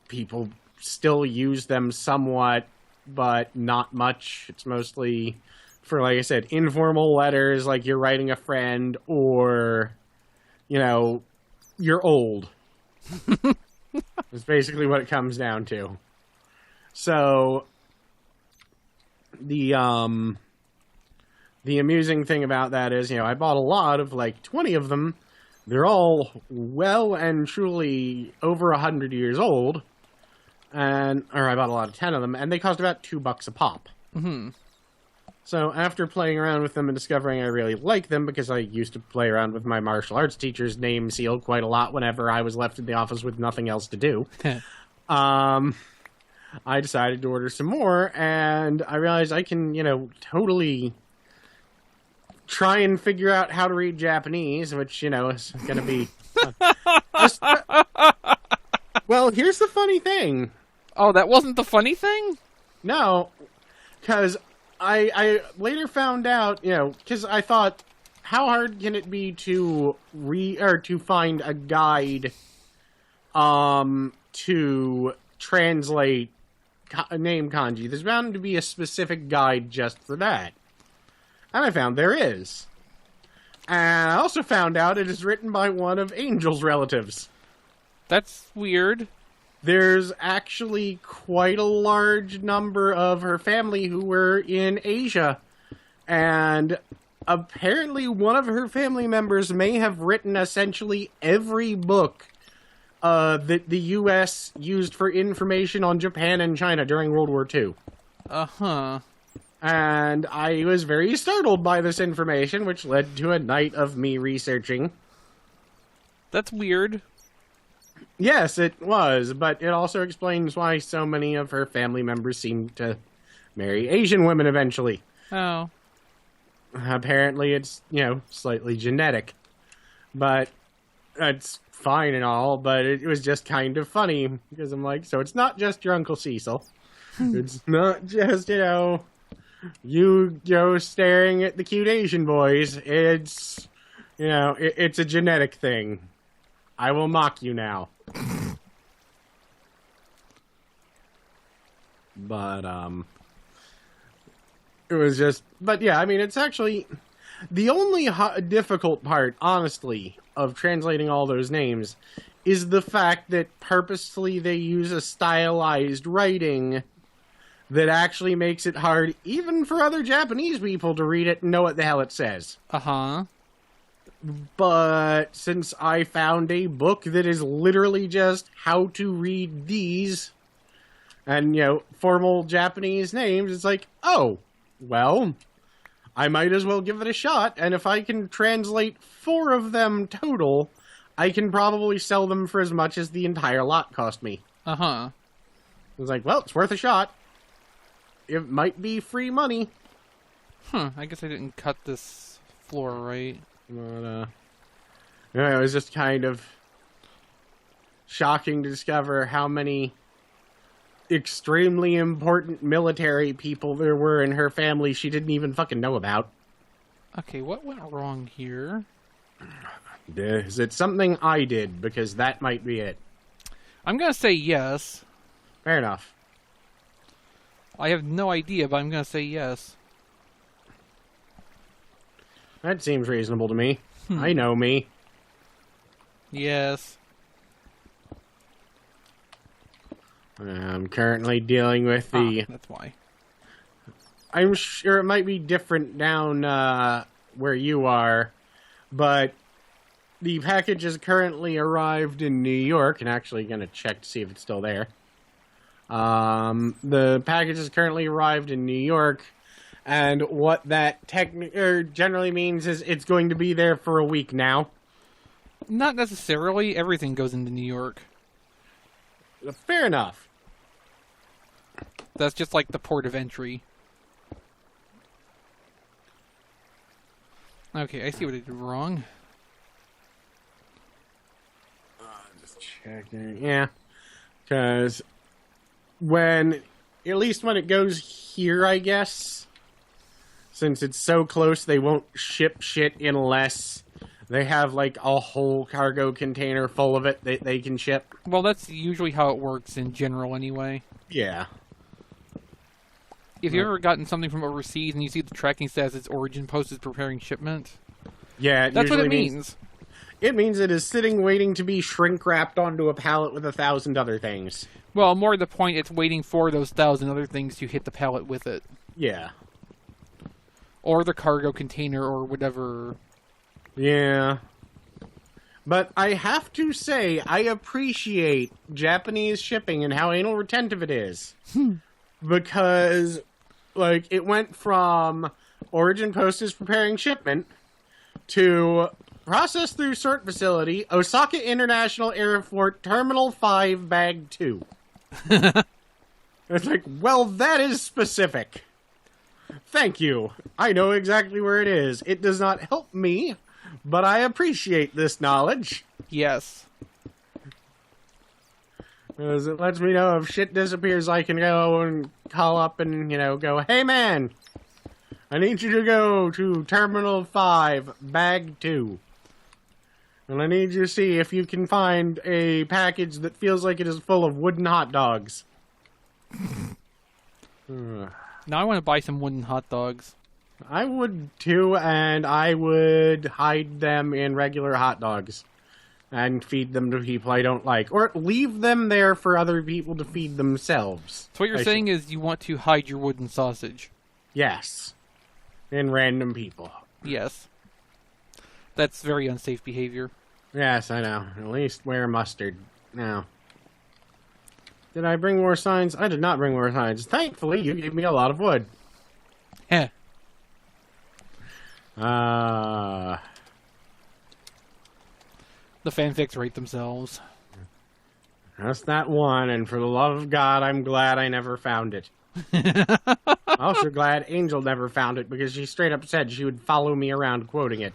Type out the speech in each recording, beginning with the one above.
people still use them somewhat, but not much. It's mostly for, like I said, informal letters, like you're writing a friend, or, you're old. That's basically what it comes down to. So, the amusing thing about that is, I bought a lot of, 20 of them. They're all well and truly over 100 years old. Or I bought a lot of 10 of them, and they cost about $2 a pop. Mm-hmm. So after playing around with them and discovering I really like them, because I used to play around with my martial arts teacher's name seal quite a lot whenever I was left in the office with nothing else to do, I decided to order some more, and I realized I can, totally try and figure out how to read Japanese, which, is going to be... Well, here's the funny thing. Oh, that wasn't the funny thing? No, because I later found out, because I thought, how hard can it be to to find a guide to translate name kanji? There's bound to be a specific guide just for that. And I found there is. And I also found out it is written by one of Angel's relatives. That's weird. There's actually quite a large number of her family who were in Asia. And apparently one of her family members may have written essentially every book that the U.S. used for information on Japan and China during World War II. Uh-huh. And I was very startled by this information, which led to a night of me researching. That's weird. Yes, it was, but it also explains why so many of her family members seem to marry Asian women eventually. Oh. Apparently it's, slightly genetic. But it's fine and all, but it was just kind of funny, because I'm like, so it's not just your Uncle Cecil. It's not just, you staring at the cute Asian boys. It's, it's a genetic thing. I will mock you now. But, it was just, but yeah, I mean, it's actually, the only difficult part, honestly, of translating all those names is the fact that purposefully they use a stylized writing that actually makes it hard, even for other Japanese people, to read it and know what the hell it says. Uh-huh. But since I found a book that is literally just how to read these, and, formal Japanese names, it's like, oh, well, I might as well give it a shot, and if I can translate 4 of them total, I can probably sell them for as much as the entire lot cost me. Uh-huh. I was like, well, it's worth a shot. It might be free money. I guess I didn't cut this floor right. But, it was just kind of shocking to discover how many extremely important military people there were in her family she didn't even fucking know about. Okay, what went wrong here? Is it something I did? Because that might be it. I'm gonna say yes. Fair enough. I have no idea, but I'm gonna say yes. That seems reasonable to me. I know me. Yes. I'm currently dealing with the... that's why. I'm sure it might be different down where you are, but the package has currently arrived in New York, and actually going to check to see if it's still there. The package has currently arrived in New York, and what that generally means is it's going to be there for a week now. Not necessarily. Everything goes into New York. Fair enough. That's just like the port of entry. Okay, I see what I did wrong. Just checking. Yeah. Because at least when it goes here, I guess, since it's so close, they won't ship shit unless They have like a whole cargo container full of it that they can ship. Well, that's usually how it works in general anyway. Yeah. If you've ever gotten something from overseas and you see the tracking says its origin post is preparing shipment, Yeah, that's what it means. It means it is sitting waiting to be shrink-wrapped onto a pallet with 1,000 other things. Well, more to the point, it's waiting for those 1,000 other things to hit the pallet with it. Yeah. Or the cargo container or whatever. Yeah. But I have to say, I appreciate Japanese shipping and how anal retentive it is. Because, like, it went from origin post is preparing shipment to process through sort facility, Osaka International Airport, Terminal 5, Bag 2. It's like, well, that is specific. Thank you. I know exactly where it is. It does not help me, but I appreciate this knowledge. Yes. Because it lets me know if shit disappears, I can go and call up and, go, hey man, I need you to go to Terminal 5, Bag 2. And I need you to see if you can find a package that feels like it is full of wooden hot dogs. Now I want to buy some wooden hot dogs. I would too, and I would hide them in regular hot dogs and feed them to people I don't like. Or leave them there for other people to feed themselves. So what you're saying is you want to hide your wooden sausage? Yes. In random people. Yes. That's very unsafe behavior. Yes, I know. At least wear mustard. Now. Did I bring more signs? I did not bring more signs. Thankfully, you gave me a lot of wood. Heh. The fanfics rate themselves. That's that one, and for the love of God, I'm glad I never found it. Also glad Angel never found it, because she straight up said she would follow me around quoting it.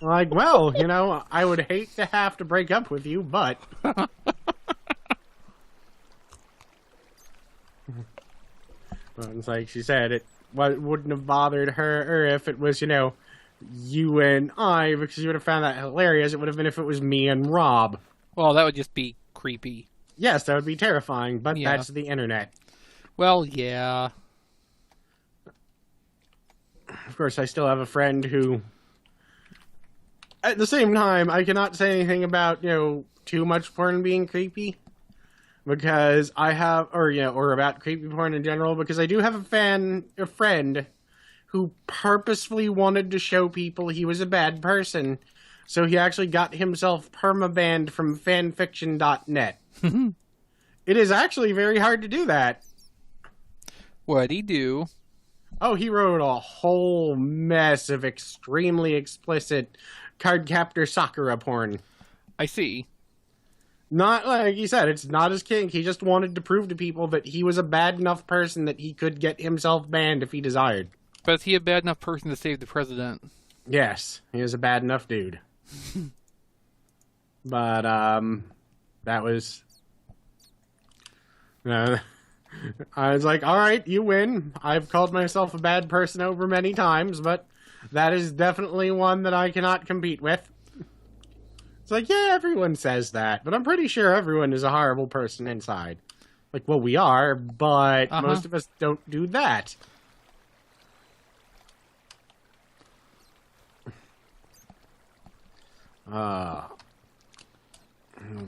Like, well, I would hate to have to break up with you, but... But it's like she said, it wouldn't have bothered her if it was, you and I, because you would have found that hilarious. It would have been if it was me and Rob. Well, that would just be creepy. Yes, that would be terrifying, but Yeah. That's the internet. Well, yeah. Of course, I still have a friend who... At the same time, I cannot say anything about, too much porn being creepy. Because I have, or about creepy porn in general, because I do have a friend who purposefully wanted to show people he was a bad person. So he actually got himself permabanned from fanfiction.net. It is actually very hard to do that. What'd he do? Oh, he wrote a whole mess of extremely explicit Cardcaptor Sakura porn. I see. Not, like he said, it's not his kink. He just wanted to prove to people that he was a bad enough person that he could get himself banned if he desired. But is he a bad enough person to save the president? Yes, he was a bad enough dude. But, that was... I was like, alright, you win. I've called myself a bad person over many times, but that is definitely one that I cannot compete with. It's like, yeah, everyone says that, but I'm pretty sure everyone is a horrible person inside. Like, well, we are, but most of us don't do that. I'm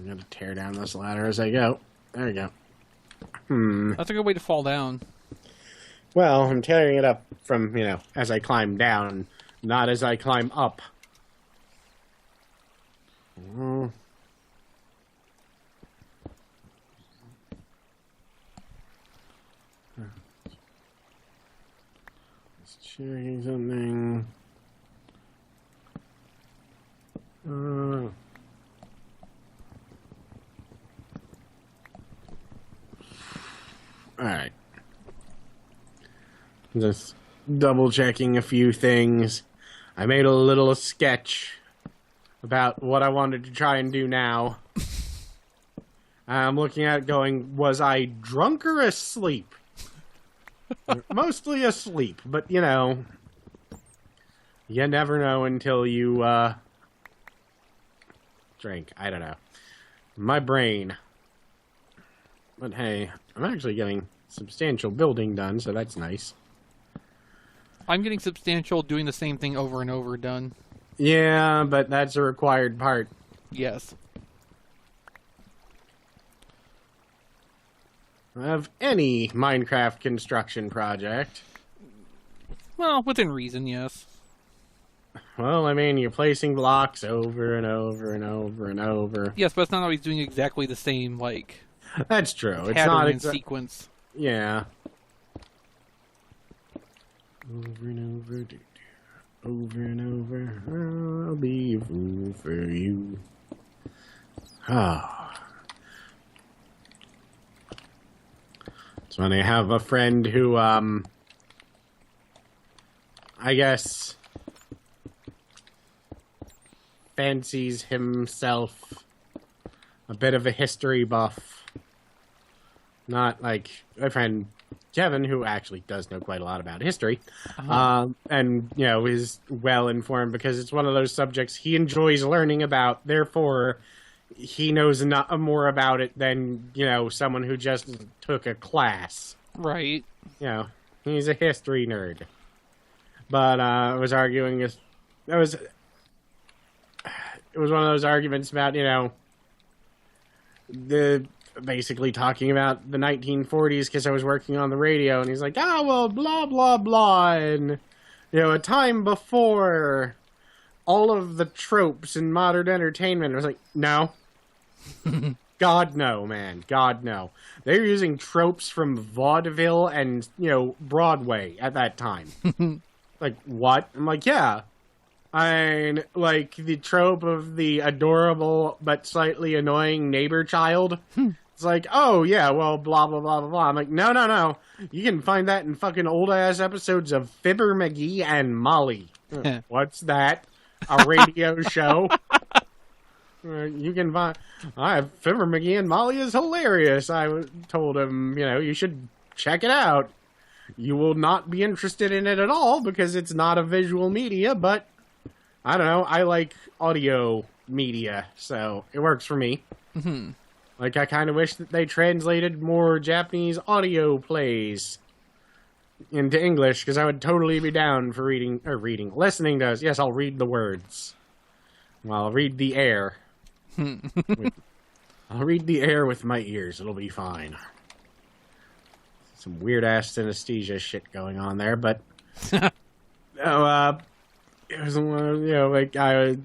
going to tear down this ladder as I go. There we go. That's a good way to fall down. Well, I'm tearing it up from, as I climb down, not as I climb up. Just checking something. Alright. Just double checking a few things. I made a little sketch about what I wanted to try and do now. I'm looking at it going, was I drunk or asleep? Mostly asleep, but You never know until you drink. I don't know. My brain. But hey, I'm actually getting substantial building done, so that's nice. I'm getting substantial doing the same thing over and over done. Yeah, but that's a required part. Yes. Of any Minecraft construction project. Well, within reason, yes. Well, I mean, you're placing blocks over and over and over and over. Yes, but it's not always doing exactly the same, like, That's true. It's pattern not and sequence. Yeah. Over and over, over and over, I'll be a fool for you. Ah. It's funny, I have a friend who, I guess, fancies himself a bit of a history buff. Not like my friend Kevin, who actually does know quite a lot about history, and, you know, is well informed because it's one of those subjects he enjoys learning about. Therefore, he knows more about it than, you know, someone who just took a class. Right. You know, he's a history nerd. But I was arguing it was one of those arguments about, you know, basically talking about the 1940s because I was working on the radio, and he's like, well, blah, blah, blah, and, you know, a time before all of the tropes in modern entertainment. I was like, no. God, no, man. God, no. They're using tropes from vaudeville and, you know, Broadway at that time. Like, what? I'm like, yeah. And, like, the trope of the adorable but slightly annoying neighbor child. It's like, oh, yeah, well, blah, blah, blah, blah, blah. I'm like, no. You can find that in fucking old-ass episodes of Fibber McGee and Molly. What's that? A radio show? You can find... Fibber McGee and Molly is hilarious. I told him, you know, you should check it out. You will not be interested in it at all because it's not a visual media, but I don't know. I like audio media, so it works for me. Mm-hmm. Like, I kind of wish that they translated more Japanese audio plays into English, because I would totally be down for listening to us. Yes, I'll read the words. Well, I'll read the air. I'll read the air with my ears. It'll be fine. Some weird-ass synesthesia shit going on there, but... it was, you know, like, I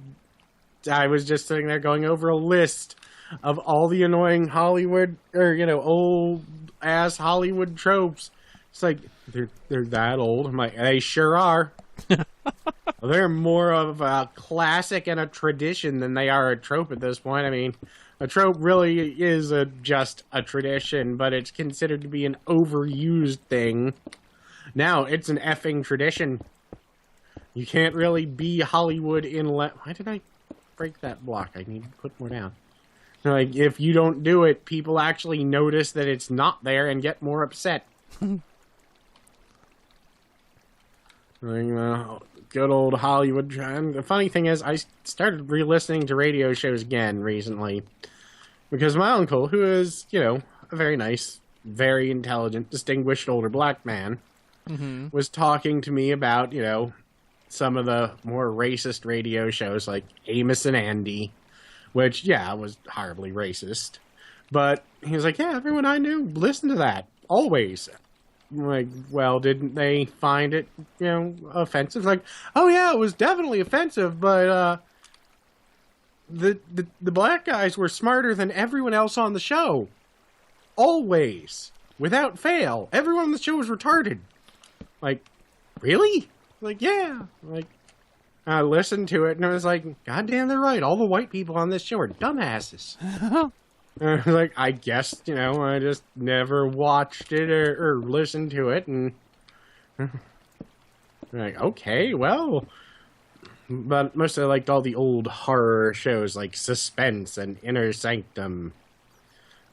was just sitting there going over a list of all the annoying Hollywood, or, you know, old-ass Hollywood tropes. It's like, they're that old. I'm like, they sure are. They're more of a classic and a tradition than they are a trope at this point. I mean, a trope really is just a tradition, but it's considered to be an overused thing. Now, it's an effing tradition. You can't really be Hollywood why did I break that block? I need to put more down. Like, if you don't do it, people actually notice that it's not there and get more upset. Good old Hollywood. And the funny thing is, I started re-listening to radio shows again recently because my uncle, who is, you know, a very nice, very intelligent, distinguished older black man, was talking to me about, you know, some of the more racist radio shows like Amos and Andy, which, yeah, was horribly racist. But he was like, yeah, everyone I knew listened to that, always. I'm like, well, didn't they find it, you know, offensive? Like, oh yeah, it was definitely offensive, but the black guys were smarter than everyone else on the show. Always. Without fail. Everyone on the show was retarded. Like, really? Like, yeah. Like, I listened to it and I was like, God damn, they're right. All the white people on this show are dumbasses. Like, I guess, you know, I just never watched it or listened to it, and like, okay, well, but mostly I liked all the old horror shows like Suspense and Inner Sanctum,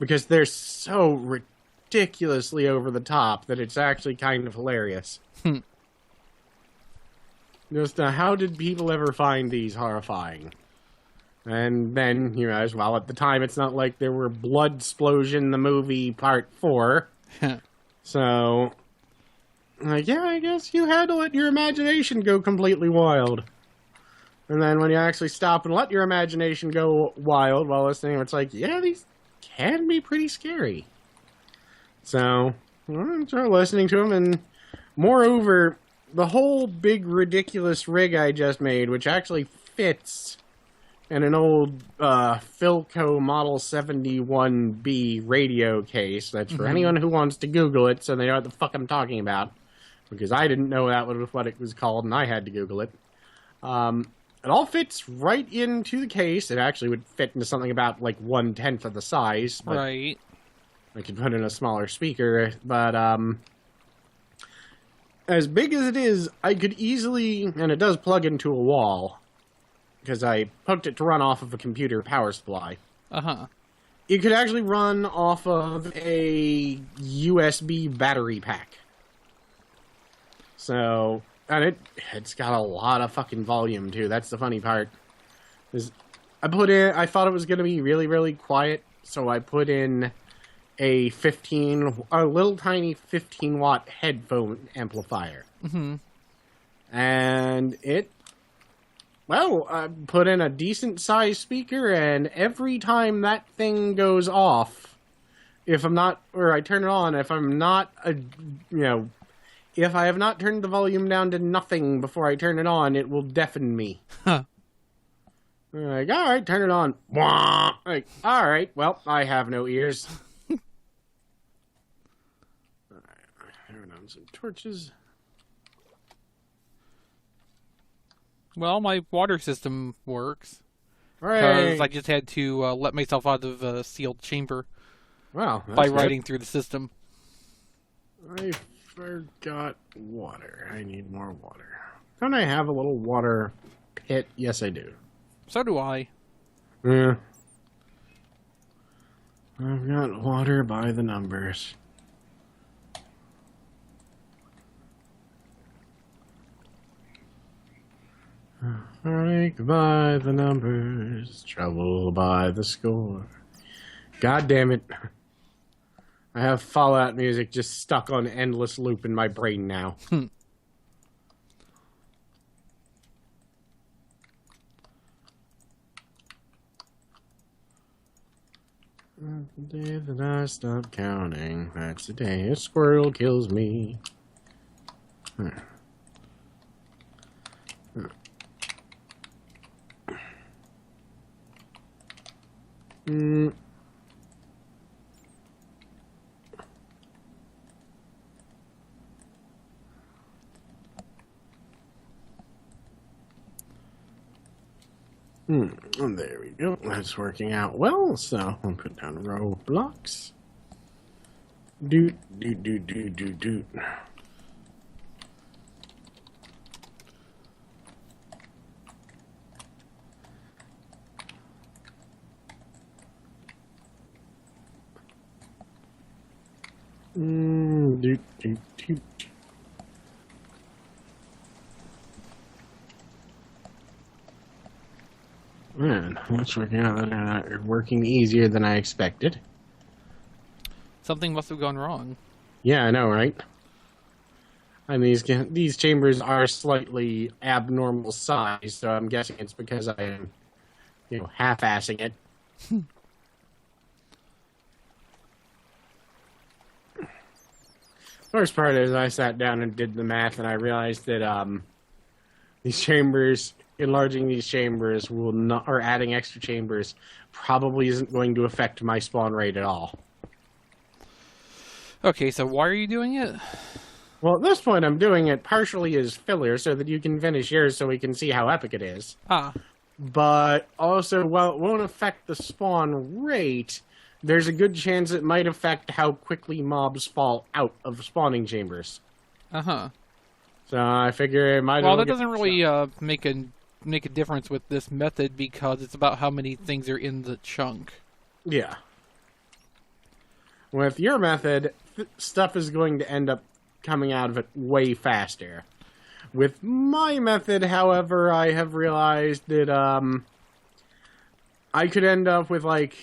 because they're so ridiculously over the top that it's actually kind of hilarious. Just how did people ever find these horrifying? And then you realize, well, at the time, it's not like there were Blood Explosion, the movie Part 4. So, like, yeah, I guess you had to let your imagination go completely wild. And then when you actually stop and let your imagination go wild while listening, it's like, yeah, these can be pretty scary. So, I started listening to them, and moreover, the whole big ridiculous rig I just made, which actually fits in an old Philco Model 71B radio case. That's for anyone who wants to Google it so they know what the fuck I'm talking about. Because I didn't know that was what it was called, and I had to Google it. It all fits right into the case. It actually would fit into something about, like, 1/10 of the size. But Right. I could put in a smaller speaker. But, as big as it is, I could easily... And it does plug into a wall, because I hooked it to run off of a computer power supply. Uh-huh. It could actually run off of a USB battery pack. So, and it's got a lot of fucking volume, too. That's the funny part. I thought it was going to be really, really quiet, so I put in a little tiny 15-watt headphone amplifier. Mm-hmm. And I put in a decent-sized speaker, and every time that thing goes off, I turn it on, if I have not turned the volume down to nothing before I turn it on, it will deafen me. Huh. Like, all right, turn it on. Like, all right, well, I have no ears. All right, turn on some torches. Well, my water system works. Hooray! Because I just had to let myself out of a sealed chamber Wow, by riding through the system. I forgot water. I need more water. Don't I have a little water pit? Yes, I do. So do I. Yeah. I've got water by the numbers. Heartache by the numbers, trouble by the score. God damn it. I have Fallout music just stuck on endless loop in my brain now. The day that I stop counting, that's the day a squirrel kills me. There we go. That's working out well. So I'll put down a row of blocks. Doot, doot, doot, doot, doot, doot. Doot, doot, doot. Man, that's working out. Working easier than I expected. Something must have gone wrong. Yeah, I know, right? And these chambers are slightly abnormal size, so I'm guessing it's because I am, half-assing it. First part is I sat down and did the math, and I realized that enlarging these chambers or adding extra chambers probably isn't going to affect my spawn rate at all. Okay, so why are you doing it? Well, at this point, I'm doing it partially as filler so that you can finish yours so we can see how epic it is. Ah. But also, while it won't affect the spawn rate, there's a good chance it might affect how quickly mobs fall out of spawning chambers. Uh-huh. So I figure it might... Well, that doesn't really make a difference with this method because it's about how many things are in the chunk. Yeah. With your method, stuff is going to end up coming out of it way faster. With my method, however, I have realized that I could end up with like